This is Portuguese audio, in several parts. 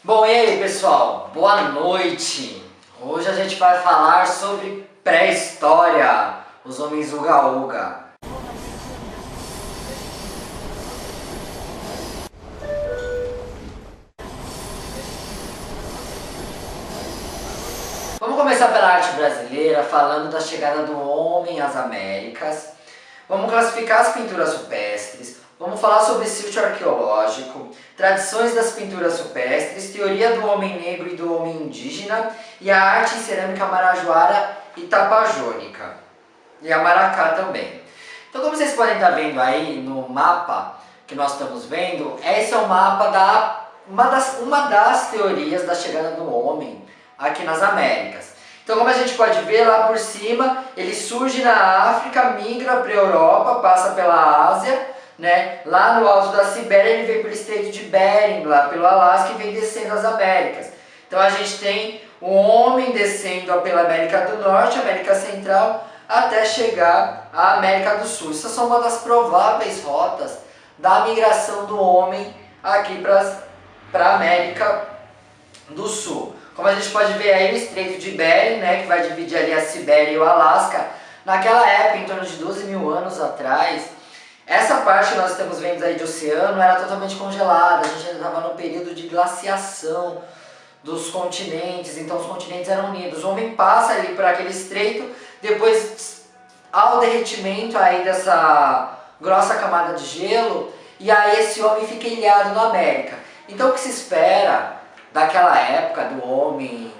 Bom, e aí pessoal, boa noite! Hoje a gente vai falar sobre pré-história, os homens uga-uga. Vamos começar pela arte brasileira, falando da chegada do homem às Américas. Vamos classificar as pinturas rupestres, vamos falar sobre sítio arqueológico, tradições das pinturas rupestres, teoria do homem negro e do homem indígena e a arte em cerâmica marajoara e tapajônica. E a maracá também. Então, como vocês podem estar vendo aí no mapa que nós estamos vendo, esse é o mapa da uma das teorias da chegada do homem aqui nas Américas. Então, como a gente pode ver lá por cima, ele surge na África, migra para a Europa, passa pela Ásia, né? Lá no alto da Sibéria ele vem pelo Estreito de Bering, lá pelo Alasca e vem descendo as Américas. Então a gente tem o homem descendo pela América do Norte, América Central, até chegar à América do Sul. Essas são uma das prováveis rotas da migração do homem aqui para a América do Sul. Como a gente pode ver aí o Estreito de Bering, né, que vai dividir ali a Sibéria e o Alasca, naquela época, em torno de 12 mil anos atrás, essa parte que nós estamos vendo aí de oceano era totalmente congelada, a gente ainda estava no período de glaciação dos continentes, então os continentes eram unidos. O homem passa ali por aquele estreito, depois ao derretimento aí dessa grossa camada de gelo, e aí esse homem fica ilhado na América. Então o que se espera daquela época do homem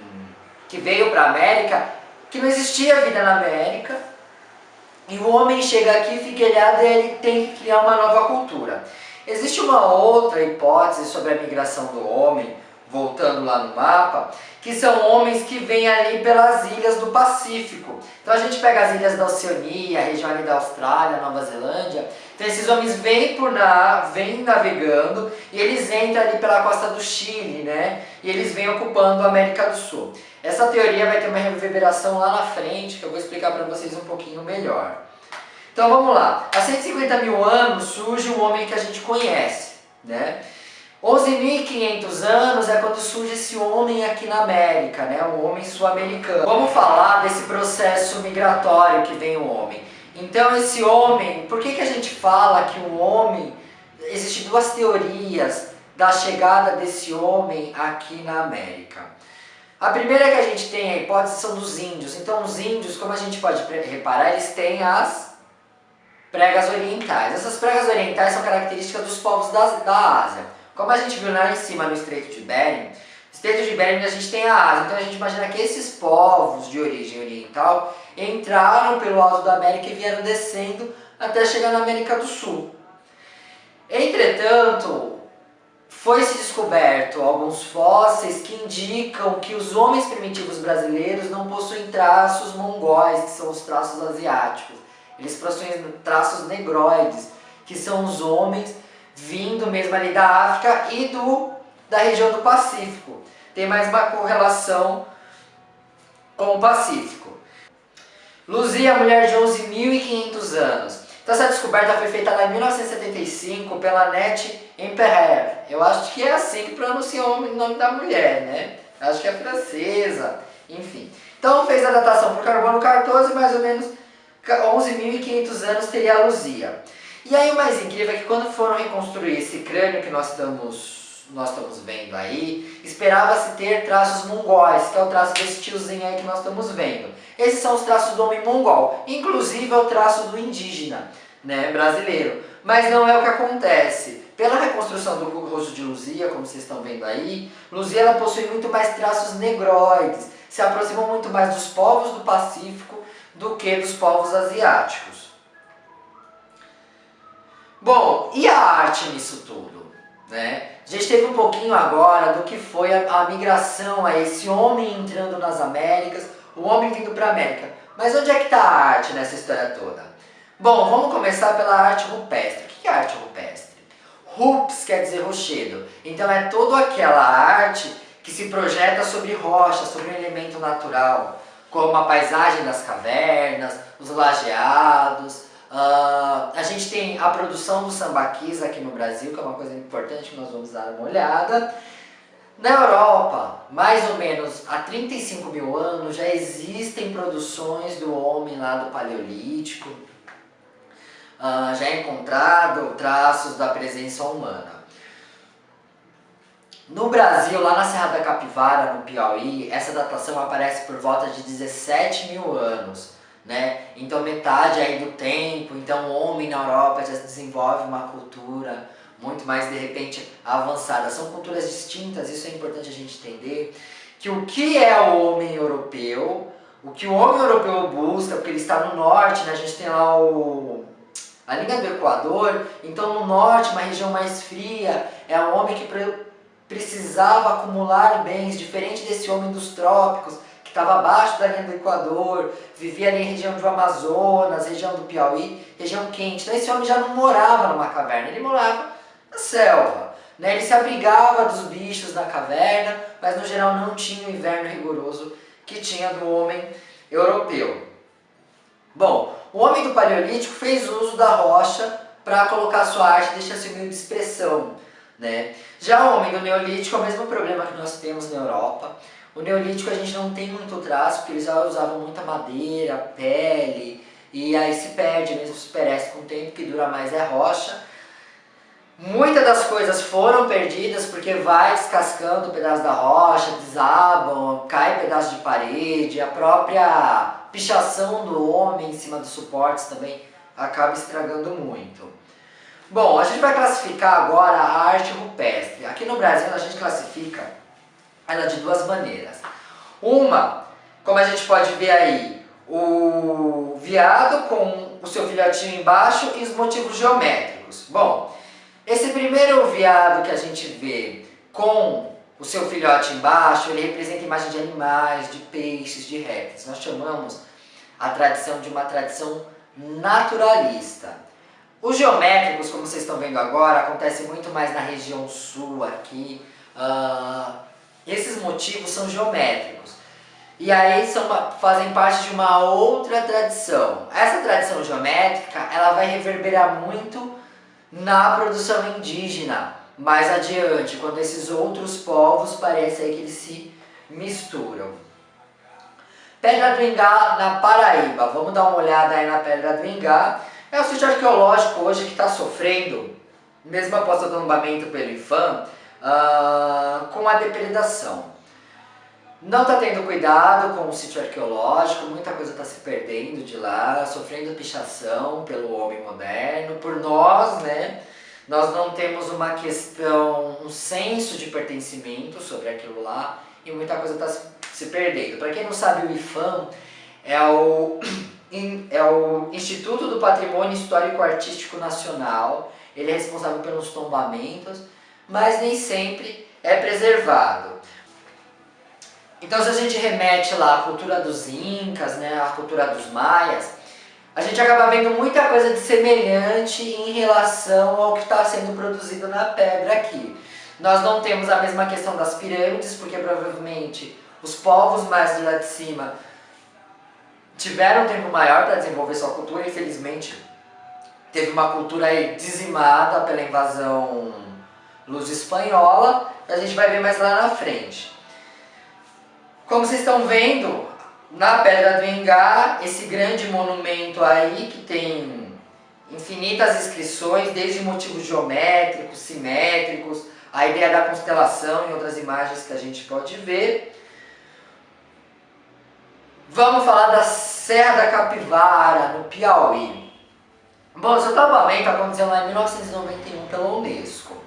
que veio para a América, que não existia vida na América, e o homem chega aqui, fica ilhado e ele tem que criar uma nova cultura. Existe uma outra hipótese sobre a migração do homem, voltando lá no mapa, que são homens que vêm ali pelas ilhas do Pacífico. Então a gente pega as ilhas da Oceania, a região ali da Austrália, Nova Zelândia. Então esses homens vêm navegando e eles entram ali pela costa do Chile, né? E eles vêm ocupando a América do Sul. Essa teoria vai ter uma reverberação lá na frente, que eu vou explicar para vocês um pouquinho melhor. Então vamos lá. Há 150 mil anos surge o homem que a gente conhece, né? 11.500 anos é quando surge esse homem aqui na América, né? O homem sul-americano. Vamos falar desse processo migratório que vem o homem. Então esse homem, por que a gente fala que o homem, existem duas teorias da chegada desse homem aqui na América. A primeira que a gente tem, a hipótese, são dos índios. Então os índios, como a gente pode reparar, eles têm as pregas orientais. Essas pregas orientais são características dos povos da Ásia. Como a gente viu lá em cima no Estreito de Bering, a gente tem a Ásia, então a gente imagina que esses povos de origem oriental entraram pelo alto da América e vieram descendo até chegar na América do Sul. Entretanto, foi-se descoberto alguns fósseis que indicam que os homens primitivos brasileiros não possuem traços mongóis, que são os traços asiáticos. Eles possuem traços negroides, que são os homens vindo mesmo ali da África e da região do Pacífico. Tem mais uma correlação com o Pacífico. Luzia, mulher de 11.500 anos. Então essa descoberta foi feita lá em 1975 pela Annette Imperer. Eu acho que é assim que pronuncia o nome da mulher, né? Acho que é francesa, enfim. Então fez a datação por carbono 14, mais ou menos 11.500 anos teria a Luzia. E aí o mais incrível é que quando foram reconstruir esse crânio que nós estamos vendo aí, esperava-se ter traços mongóis, que é o traço desse tiozinho aí que nós estamos vendo. Esses são os traços do homem mongol, inclusive é o traço do indígena, né, brasileiro. Mas não é o que acontece. Pela reconstrução do rosto de Luzia, como vocês estão vendo aí, Luzia ela possui muito mais traços negroides, se aproximam muito mais dos povos do Pacífico do que dos povos asiáticos. Bom, e a arte nisso tudo, né? A gente teve um pouquinho agora do que foi a migração, a esse homem entrando nas Américas, o homem vindo para a América. Mas onde é que está a arte nessa história toda? Bom, vamos começar pela arte rupestre. O que é arte rupestre? Rups quer dizer rochedo. Então é toda aquela arte que se projeta sobre rocha, sobre um elemento natural, como a paisagem das cavernas, os lajeados. A gente tem a produção do sambaquis aqui no Brasil, que é uma coisa importante que nós vamos dar uma olhada. Na Europa, mais ou menos há 35 mil anos, já existem produções do homem lá do Paleolítico, já é encontrado traços da presença humana. No Brasil, lá na Serra da Capivara, no Piauí, essa datação aparece por volta de 17 mil anos, né? Então metade aí do tempo, então o homem na Europa já desenvolve uma cultura muito mais, de repente, avançada. São culturas distintas, isso é importante a gente entender, que o que é o homem europeu, o que o homem europeu busca, porque ele está no norte, né? A gente tem lá a linha do Equador, então no norte, uma região mais fria, é um homem que precisava acumular bens, diferente desse homem dos trópicos, que estava abaixo da linha do Equador, vivia ali em região do Amazonas, região do Piauí, região quente. Então esse homem já não morava numa caverna, ele morava na selva. Né? Ele se abrigava dos bichos da caverna, mas no geral não tinha o inverno rigoroso que tinha do homem europeu. Bom, o homem do Paleolítico fez uso da rocha para colocar sua arte e deixar seu meio de expressão. Né? Já o homem do Neolítico é o mesmo problema que nós temos na Europa. O Neolítico a gente não tem muito traço, porque eles já usavam muita madeira, pele, e aí se perde mesmo, se perece com o tempo, que dura mais é rocha. Muitas das coisas foram perdidas porque vai descascando o pedaço da rocha, desabam, cai pedaço de parede, a própria pichação do homem em cima dos suportes também acaba estragando muito. Bom, a gente vai classificar agora a arte rupestre. Aqui no Brasil a gente classifica ela de duas maneiras. Uma, como a gente pode ver aí, o veado com o seu filhotinho embaixo e os motivos geométricos. Bom, esse primeiro veado que a gente vê com o seu filhote embaixo, ele representa imagens de animais, de peixes, de répteis. Nós chamamos a tradição de uma tradição naturalista. Os geométricos, como vocês estão vendo agora, acontecem muito mais na região sul aqui. Esses motivos são geométricos. E aí fazem parte de uma outra tradição. Essa tradição geométrica, ela vai reverberar muito na produção indígena, mais adiante, quando esses outros povos parece aí que eles se misturam. Pedra do Ingá na Paraíba, vamos dar uma olhada aí na Pedra do Ingá. É o sítio arqueológico hoje que está sofrendo, mesmo após o tombamento pelo IPHAN, com a depredação. Não está tendo cuidado com o sítio arqueológico, muita coisa está se perdendo de lá, sofrendo pichação pelo homem moderno, por nós, né? Nós não temos uma questão, um senso de pertencimento sobre aquilo lá e muita coisa está se perdendo. Para quem não sabe, o IPHAN é o Instituto do Patrimônio Histórico Artístico Nacional. Ele é responsável pelos tombamentos, mas nem sempre é preservado. Então, se a gente remete lá à cultura dos Incas, né, à cultura dos Maias, a gente acaba vendo muita coisa de semelhante em relação ao que está sendo produzido na pedra aqui. Nós não temos a mesma questão das pirâmides, porque provavelmente os povos mais de lá de cima tiveram um tempo maior para desenvolver sua cultura. Infelizmente, teve uma cultura aí dizimada pela invasão luso-espanhola, a gente vai ver mais lá na frente. Como vocês estão vendo, na Pedra do Ingá, esse grande monumento aí que tem infinitas inscrições, desde motivos geométricos, simétricos, a ideia da constelação e outras imagens que a gente pode ver. Vamos falar da Serra da Capivara, no Piauí. Bom, seu tombamento aconteceu lá em 1991 pela Unesco.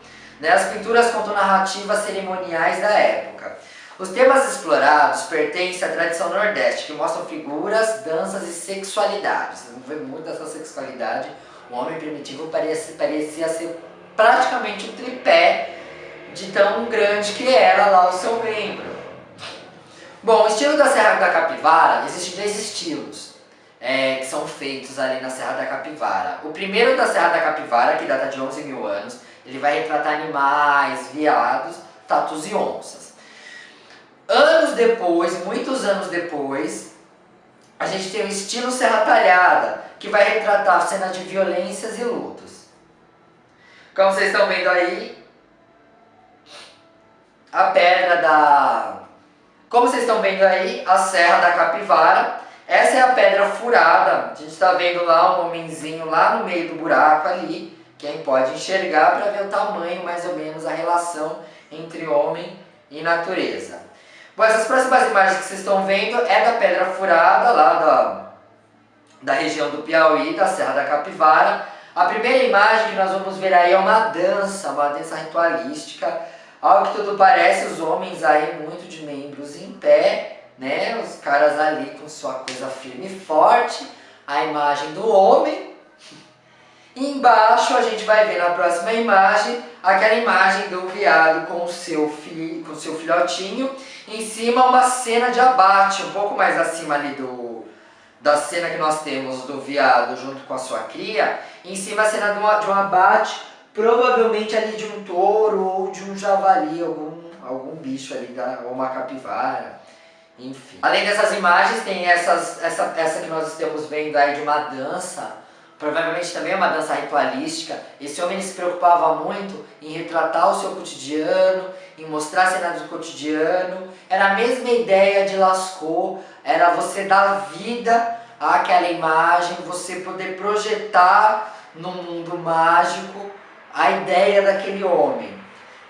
As pinturas contam narrativas cerimoniais da época. Os temas explorados pertencem à tradição nordeste, que mostram figuras, danças e sexualidade. Vocês vão ver muito dessa sexualidade. O homem primitivo parecia ser praticamente o tripé de tão grande que era lá o seu membro. Bom, o estilo da Serra da Capivara, existem 3 estilos que são feitos ali na Serra da Capivara. O primeiro da Serra da Capivara, que data de 11 mil anos, ele vai retratar animais, veados, tatus e onças. Anos depois, muitos anos depois, a gente tem o estilo Serra Talhada, que vai retratar cenas de violências e lutos. Como vocês estão vendo aí, a pedra da... Como vocês estão vendo aí, a Serra da Capivara. Essa é a pedra furada. A gente está vendo lá um homenzinho lá no meio do buraco ali. Quem pode enxergar para ver o tamanho, mais ou menos, a relação entre homem e natureza. Bom, essas próximas imagens que vocês estão vendo é da pedra furada lá da região do Piauí, da Serra da Capivara. A primeira imagem que nós vamos ver aí é uma dança ritualística. Ao que tudo parece, os homens aí muito de membros em pé, né? Os caras ali com sua coisa firme e forte. A imagem do homem. E embaixo a gente vai ver na próxima imagem, aquela imagem do veado com o seu filhotinho. Em cima uma cena de abate, um pouco mais acima ali da cena que nós temos do veado junto com a sua cria. Em cima a cena de um abate, provavelmente ali de um touro ou de um javali, algum bicho ali, ou uma capivara, enfim. Além dessas imagens, tem essa que nós estamos vendo aí de uma dança, provavelmente também é uma dança ritualística. Esse homem se preocupava muito em retratar o seu cotidiano, em mostrar cenas do cotidiano. Era a mesma ideia de Lascaux, era você dar vida àquela imagem, você poder projetar no mundo mágico a ideia daquele homem.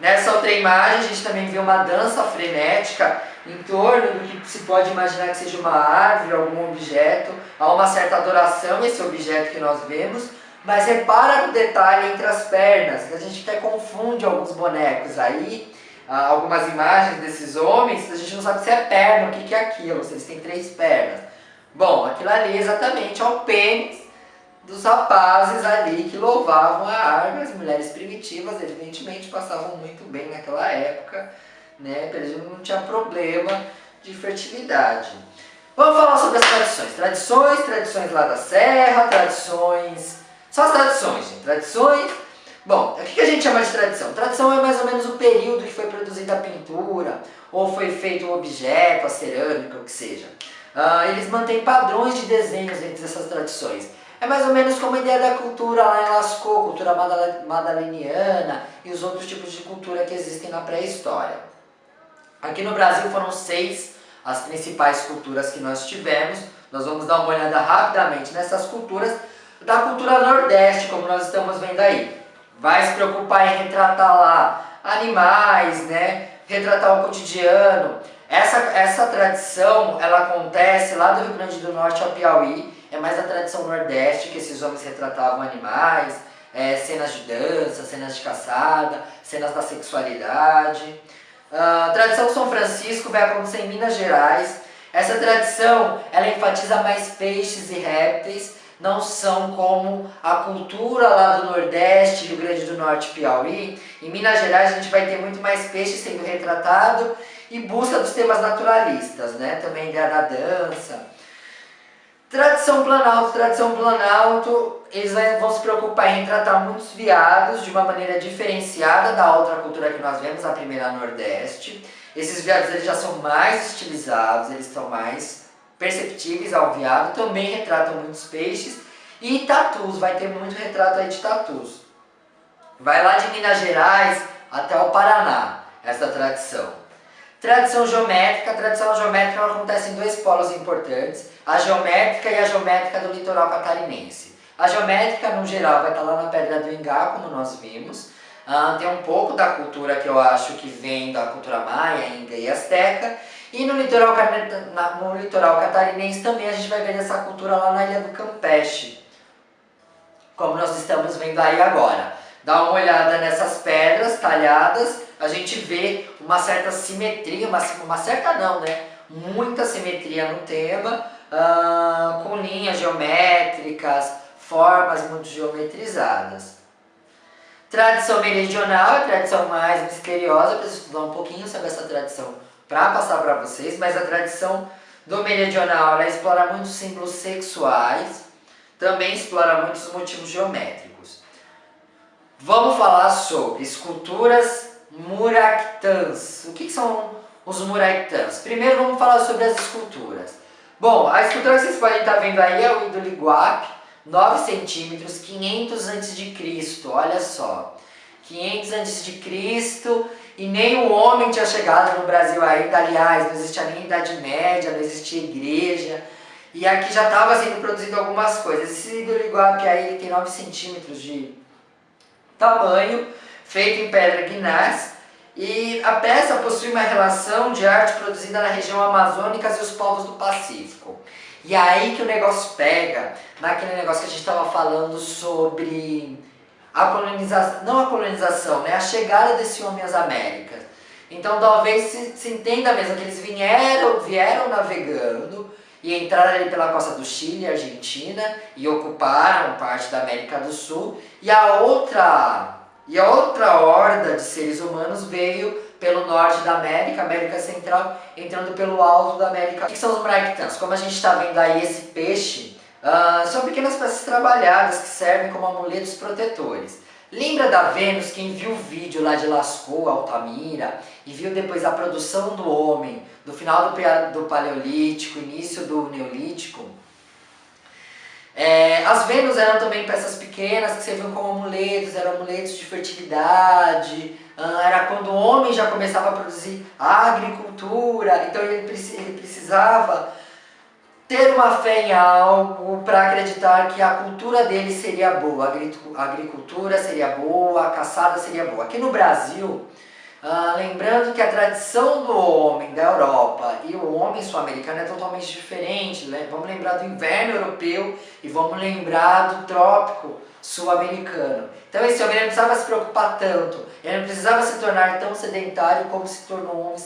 Nessa outra imagem a gente também vê uma dança frenética em torno do que se pode imaginar que seja uma árvore, algum objeto. Há uma certa adoração a esse objeto que nós vemos, mas repara no detalhe entre as pernas, que a gente até confunde alguns bonecos aí, algumas imagens desses homens, a gente não sabe se é perna, o que é aquilo, se eles têm 3 pernas. Bom, aquilo ali exatamente é o pênis dos rapazes ali que louvavam a árvore. As mulheres primitivas evidentemente passavam muito bem naquela época, né? Eles não tinha problema de fertilidade. Vamos falar sobre as tradições. Tradições lá da serra, tradições... Só as tradições, gente. Tradições... Bom, o que a gente chama de tradição? Tradição é mais ou menos o período que foi produzida a pintura, ou foi feito o objeto, a cerâmica, o que seja. Eles mantêm padrões de desenhos entre essas tradições. É mais ou menos como a ideia da cultura lá em Lascaux, cultura madaleniana e os outros tipos de cultura que existem na pré-história. Aqui no Brasil foram 6 as principais culturas que nós tivemos. Nós vamos dar uma olhada rapidamente nessas culturas. Da cultura nordeste, como nós estamos vendo aí. Vai se preocupar em retratar lá animais, né? Retratar o cotidiano. Essa tradição, ela acontece lá do Rio Grande do Norte ao Piauí. É mais a tradição nordeste, que esses homens retratavam animais, cenas de dança, cenas de caçada, cenas da sexualidade. A tradição São Francisco vai acontecer em Minas Gerais. Essa tradição, ela enfatiza mais peixes e répteis, não são como a cultura lá do Nordeste, Rio Grande do Norte e Piauí. Em Minas Gerais a gente vai ter muito mais peixes sendo retratado e busca dos temas naturalistas, né? Também a ideia da dança. Tradição Planalto, eles vão se preocupar em retratar muitos veados de uma maneira diferenciada da outra cultura que nós vemos, a primeira Nordeste. Esses veados eles já são mais estilizados, eles são mais perceptíveis ao veado, também retratam muitos peixes. E tatus, vai ter muito retrato aí de tatus. Vai lá de Minas Gerais até o Paraná, essa tradição. Tradição geométrica ela acontece em 2 polos importantes, a geométrica e a geométrica do litoral catarinense. A geométrica, no geral, vai estar lá na Pedra do Ingá, como nós vimos. Tem um pouco da cultura que eu acho que vem da cultura maia, inca e asteca. E no litoral catarinense também a gente vai ver essa cultura lá na Ilha do Campeche, como nós estamos vendo aí agora. Dá uma olhada nessas pedras talhadas, a gente vê uma certa simetria, uma certa não, né? Muita simetria no tema, com linhas geométricas, formas muito geometrizadas. Tradição meridional, a tradição mais misteriosa, eu preciso estudar um pouquinho sobre essa tradição para passar para vocês, mas a tradição do meridional, ela explora muitos símbolos sexuais, também explora muitos motivos geométricos. Vamos falar sobre esculturas muractãs. O que são os muractãs? Primeiro vamos falar sobre as esculturas. Bom, a escultura que vocês podem estar vendo aí é o ídolo Iguape, 9 centímetros, 500 a.C., olha só. 500 a.C., e nem o homem tinha chegado no Brasil ainda. Aliás, não existia nem Idade Média, não existia igreja, e aqui já estava sendo produzido algumas coisas. Esse ídolo Iguape aí ele tem 9 centímetros de tamanho, feito em pedra gneiss, e a peça possui uma relação de arte produzida na região amazônica e os povos do Pacífico. E aí que o negócio pega, naquele negócio que a gente estava falando sobre a colonização, não a colonização, né, a chegada desse homem às Américas. Então talvez se entenda mesmo que eles vieram navegando e entraram ali pela costa do Chile e Argentina e ocuparam parte da América do Sul, e a outra horda de seres humanos veio pelo norte da América, América Central, entrando pelo alto da América. O que são os muriaquitãs? Como a gente está vendo aí esse peixe, são pequenas peças trabalhadas que servem como amuletos protetores. Lembra da Vênus, quem viu o vídeo lá de Lascaux, Altamira, e viu depois a produção do homem, do final do Paleolítico, início do Neolítico? As Vênus eram também peças pequenas que serviam como amuletos, eram amuletos de fertilidade, era quando o homem já começava a produzir a agricultura, então ele precisava ter uma fé em algo para acreditar que a cultura dele seria boa, a agricultura seria boa, a caçada seria boa. Aqui no Brasil, lembrando que a tradição do homem da Europa e o homem sul-americano é totalmente diferente, né? Vamos lembrar do inverno europeu e vamos lembrar do trópico sul-americano. Então esse homem não precisava se preocupar tanto, ele não precisava se tornar tão sedentário como se tornou um homem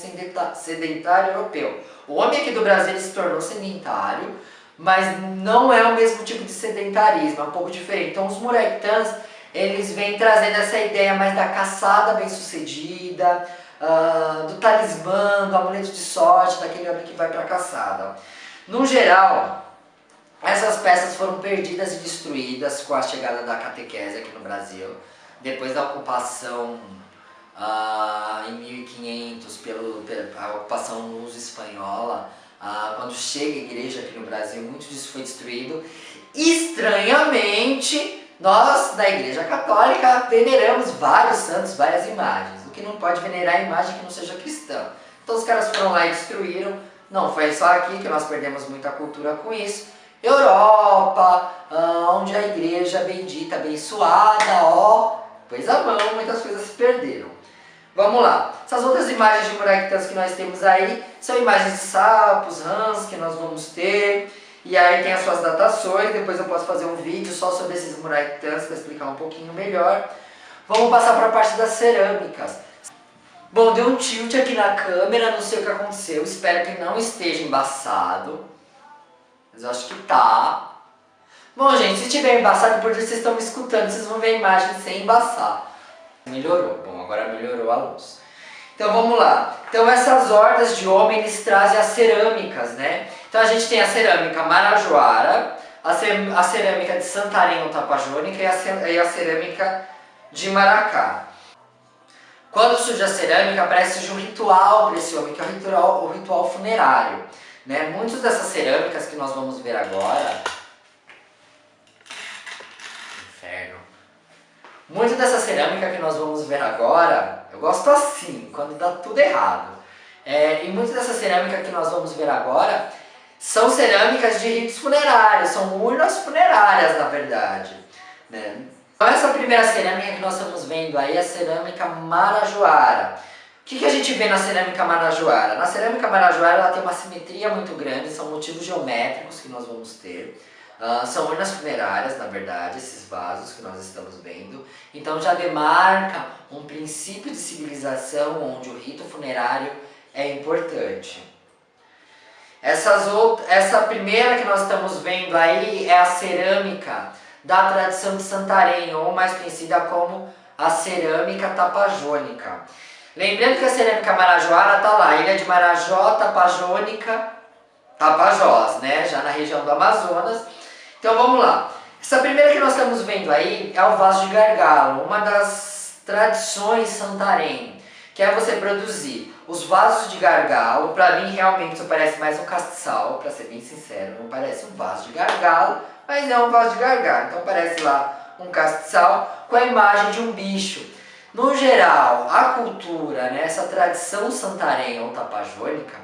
sedentário europeu. O homem aqui do Brasil ele se tornou sedentário, mas não é o mesmo tipo de sedentarismo, é um pouco diferente. Então os muriaquitãs, eles vêm trazendo essa ideia mais da caçada bem-sucedida, do talismã, do amuleto de sorte, daquele homem que vai para a caçada. No geral, essas peças foram perdidas e destruídas com a chegada da catequese aqui no Brasil, depois da ocupação em 1500 pela ocupação luso-espanhola. Quando chega a igreja aqui no Brasil, muito disso foi destruído. Estranhamente, nós, da Igreja Católica, veneramos vários santos, várias imagens. O que não pode venerar é imagem que não seja cristã. Então os caras foram lá e destruíram. Não foi só aqui que nós perdemos muita cultura com isso. Europa, onde a igreja bendita, abençoada, pôs a mão, muitas coisas se perderam. Vamos lá. Essas outras imagens de muriaquitãs que nós temos aí são imagens de sapos, rãs que nós vamos ter. E aí tem as suas datações, depois eu posso fazer um vídeo só sobre esses muriaquitãs para explicar um pouquinho melhor. Vamos passar para a parte das cerâmicas. Bom, deu um tilt aqui na câmera, não sei o que aconteceu, espero que não esteja embaçado. Mas eu acho que tá. Bom, gente, se estiver embaçado, porque vocês estão me escutando, vocês vão ver a imagem sem embaçar. Melhorou, bom, agora melhorou a luz. Então vamos lá. Então essas hordas de homem, eles trazem as cerâmicas, né? Então a gente tem a cerâmica marajoara, a cerâmica de Santarém ou Tapajônica e a cerâmica de Maracá. Quando surge a cerâmica, parece que surge um ritual para esse homem, que é o ritual funerário, né? Muitas dessas cerâmicas que nós vamos ver agora... Inferno. Muita dessa cerâmica que nós vamos ver agora, eu gosto assim, quando dá tudo errado. E muita dessa cerâmica que nós vamos ver agora são cerâmicas de ritos funerários, são urnas funerárias, na verdade, né? Então essa primeira cerâmica que nós estamos vendo aí é a cerâmica marajoara. O que a gente vê na cerâmica marajoara? Na cerâmica marajoara ela tem uma simetria muito grande, são motivos geométricos que nós vamos ter. São urnas funerárias, na verdade, esses vasos que nós estamos vendo. Então já demarca um princípio de civilização onde o rito funerário é importante. Essa primeira que nós estamos vendo aí é a cerâmica da tradição de Santarém, ou mais conhecida como a cerâmica tapajônica. Lembrando que a cerâmica marajoara está lá, Ilha de Marajó, Tapajônica, Tapajós, né? Já na região do Amazonas. Então vamos lá. Essa primeira que nós estamos vendo aí é o vaso de gargalo, uma das tradições Santarém, que é você produzir os vasos de gargalo. Para mim realmente isso parece mais um castiçal, para ser bem sincero, não parece um vaso de gargalo, mas é um vaso de gargalo. Então parece lá um castiçal com a imagem de um bicho. No geral, a cultura, né, essa tradição santarenha ou tapajônica,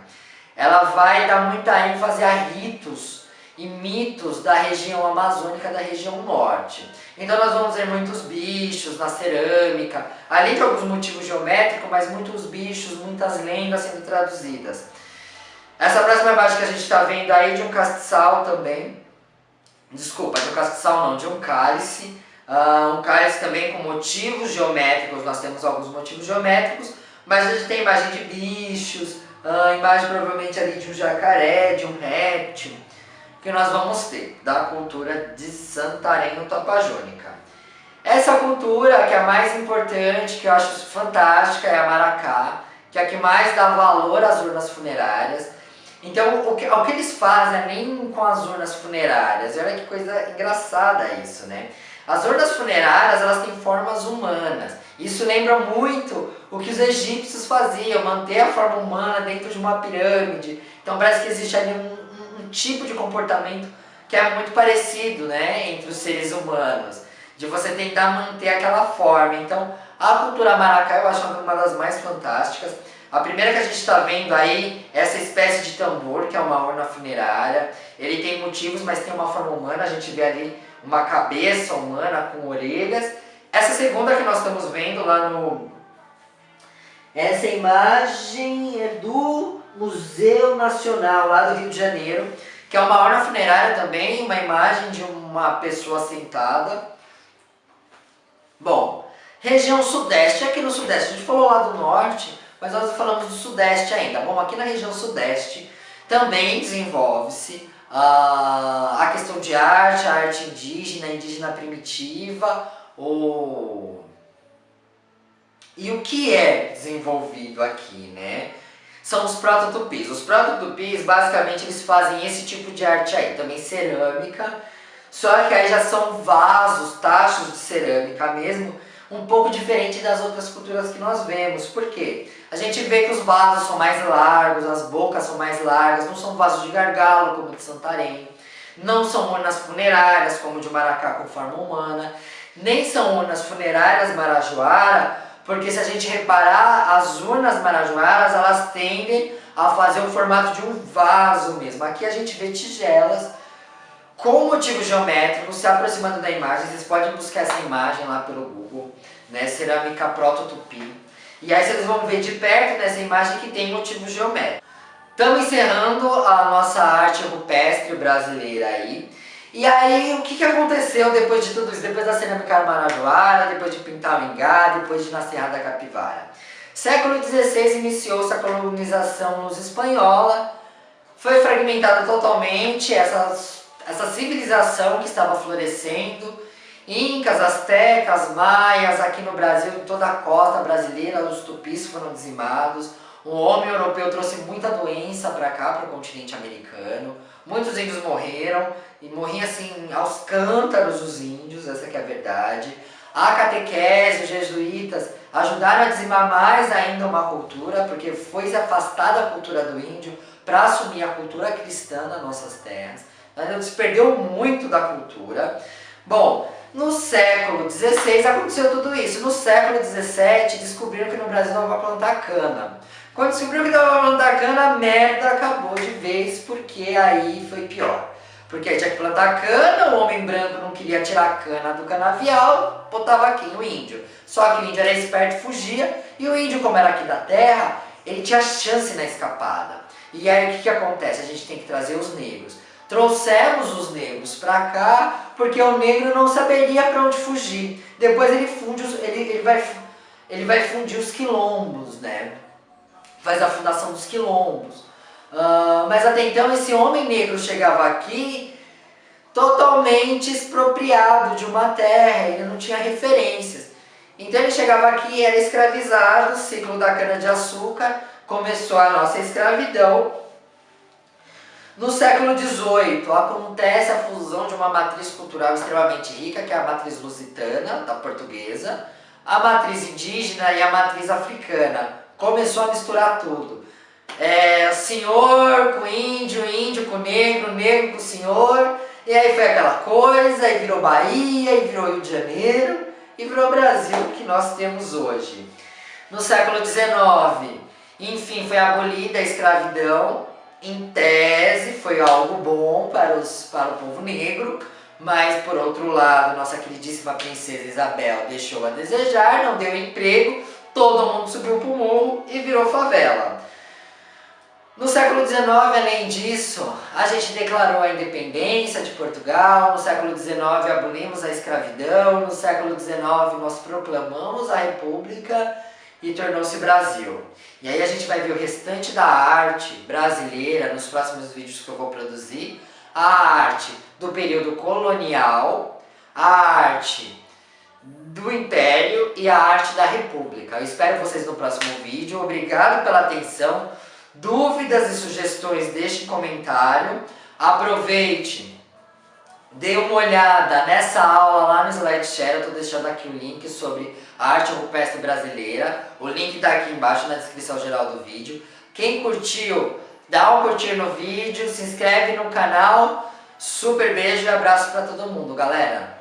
ela vai dar muita ênfase a ritos e mitos da região amazônica, da região norte. Então nós vamos ver muitos bichos na cerâmica, além de alguns motivos geométricos, mas muitos bichos, muitas lendas sendo traduzidas. Essa próxima imagem que a gente está vendo aí de um castiçal também, desculpa, de um castiçal não, de um cálice, um cálice também com motivos geométricos, nós temos alguns motivos geométricos, mas a gente tem imagem de bichos, imagem provavelmente ali de um jacaré, de um réptil, que nós vamos ter da cultura de Santarém tapajônica. Essa cultura que é a mais importante, que eu acho fantástica, é a maracá, que é a que mais dá valor às urnas funerárias. Então, o que eles fazem nem com as urnas funerárias, olha que coisa engraçada isso, né? As urnas funerárias, elas têm formas humanas. Isso lembra muito o que os egípcios faziam, manter a forma humana dentro de uma pirâmide. Então parece que existe ali um tipo de comportamento que é muito parecido, né, entre os seres humanos, de você tentar manter aquela forma. Então a cultura maracá eu acho uma das mais fantásticas. A primeira que a gente está vendo aí, essa espécie de tambor, que é uma urna funerária, ele tem motivos, mas tem uma forma humana, a gente vê ali uma cabeça humana com orelhas. Essa segunda que nós estamos vendo lá no... Essa imagem é do Museu Nacional, lá do Rio de Janeiro, que é uma urna funerária também, uma imagem de uma pessoa sentada. Bom, região sudeste, aqui no sudeste, a gente falou lá do norte, mas nós falamos do sudeste ainda. Bom, aqui na região sudeste também desenvolve-se a questão de arte, a arte indígena, indígena primitiva, e o que é desenvolvido aqui, né? São os prototupis. Os prototupis, basicamente, eles fazem esse tipo de arte aí, também cerâmica, só que aí já são vasos, tachos de cerâmica mesmo, um pouco diferente das outras culturas que nós vemos. Por quê? A gente vê que os vasos são mais largos, as bocas são mais largas, não são vasos de gargalo como o de Santarém, não são urnas funerárias como o de Maracá com forma humana, nem são urnas funerárias marajoara, porque se a gente reparar, as urnas marajoaras, elas tendem a fazer o formato de um vaso mesmo. Aqui a gente vê tigelas com motivos geométricos se aproximando da imagem. Vocês podem buscar essa imagem lá pelo Google, né? Cerâmica prototupi. E aí vocês vão ver de perto nessa imagem que tem motivos geométricos. Estamos encerrando a nossa arte rupestre brasileira aí. E aí, o que aconteceu depois de tudo isso? Depois da cerâmica marajoara, depois de Pintamingá, depois de na Serra da Capivara. Século XVI iniciou-se a colonização nos espanhola, foi fragmentada totalmente essa civilização que estava florescendo. Incas, astecas, maias, aqui no Brasil, em toda a costa brasileira, os tupis foram dizimados. O homem europeu trouxe muita doença para cá, para o continente americano. Muitos índios morreram, e morriam assim aos cântaros os índios, essa que é a verdade. A catequese, os jesuítas ajudaram a dizimar mais ainda uma cultura, porque foi se afastar da cultura do índio para assumir a cultura cristã nas nossas terras. Então se perdeu muito da cultura. Bom, no século XVI aconteceu tudo isso. No século XVII descobriram que no Brasil não vai plantar cana. Quando descobriram que não vai plantar cana, a merda acabou de vez, porque aí foi pior. Porque aí tinha que plantar cana, o homem branco não queria tirar a cana do canavial, botava aqui o índio. Só que o índio era esperto e fugia, e o índio, como era aqui da terra, ele tinha chance na escapada. E aí o que acontece? A gente tem que trazer os negros. Trouxemos os negros pra cá, porque o negro não saberia para onde fugir. Depois ele vai fundir os quilombos, né? Faz a fundação dos quilombos. Mas até então esse homem negro chegava aqui totalmente expropriado de uma terra, ele não tinha referências. Então ele chegava aqui e era escravizado, o ciclo da cana-de-açúcar, começou a nossa escravidão. No século XVIII acontece a fusão de uma matriz cultural extremamente rica, que é a matriz lusitana, da portuguesa, a matriz indígena e a matriz africana. Começou a misturar tudo. Senhor com índio, índio com negro, negro com senhor, e aí foi aquela coisa, aí virou Bahia, aí virou Rio de Janeiro, e virou o Brasil que nós temos hoje. No século XIX, enfim, foi abolida a escravidão. Em tese, foi algo bom para o povo negro, mas por outro lado, nossa queridíssima princesa Isabel deixou a desejar, não deu emprego, todo mundo subiu pro morro e virou favela. No século XIX, além disso, a gente declarou a independência de Portugal, no século XIX abolimos a escravidão, no século XIX nós proclamamos a República e tornou-se Brasil. E aí a gente vai ver o restante da arte brasileira nos próximos vídeos que eu vou produzir, a arte do período colonial, a arte do Império e a arte da República. Eu espero vocês no próximo vídeo, obrigado pela atenção. Dúvidas e sugestões, deixe em comentário. Aproveite, dê uma olhada nessa aula lá no SlideShare. Eu estou deixando aqui o link sobre a arte rupestre brasileira. O link está aqui embaixo na descrição geral do vídeo. Quem curtiu, dá um curtir no vídeo, se inscreve no canal. Super beijo e abraço para todo mundo, galera!